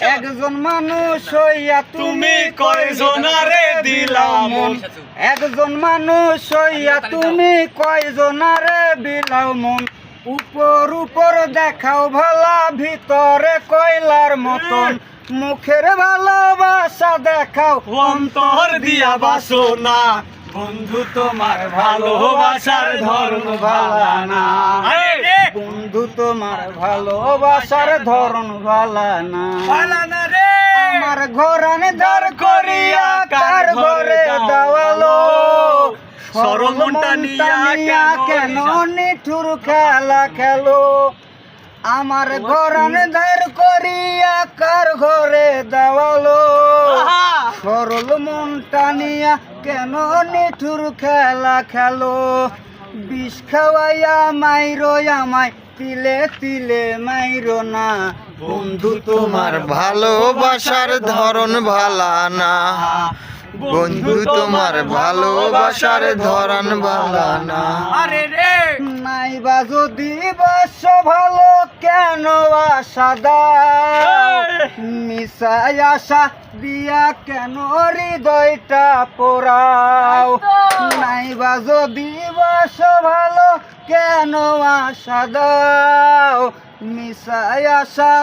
একজন মানুষ হইয়া তুমি কয়জনারে দিলা মন একজন মানুষ হইয়া তুমি কয়জনারে বিলাও মন উপর উপর দেখাও ভালা ভিতরে কয়লার মতন মুখের ভালোবাসা দেখাও অন্তর দিয়া বাসনা বন্ধু তোমার ভালোবাসার ধরন ভালা না বন্ধু তোমার ভালোবাসার ধরন ভালা না রে আমার ঘরানে দাঁড় করিয়া কার ঘরে দাওয়ালো সরল মনটা নিয়া কেন নিঠুর খেলা খেলো আমার ঘরানে দাঁড় করিয়া কার ঘরে দাওয়ালো সরল মনটা নিয়া কেন নিঠুর খেলা খেলো বিষ খাওয়াইয়া মাইরো আমায় তিলে তিলে মাইরো না বন্ধু তোমার ভালোবাসার ধরন ভালা না বন্ধু তোমার ভালোবাসার ধরন ভালা না আরে রে নাইবা যদি বাস ভালো কেন আশা দাও মিশাই আশা দিয়া কেন হৃদয়টা পোড়াও নাইবা যদি বাস ভালো কেন আশা দাও মিশাই আশা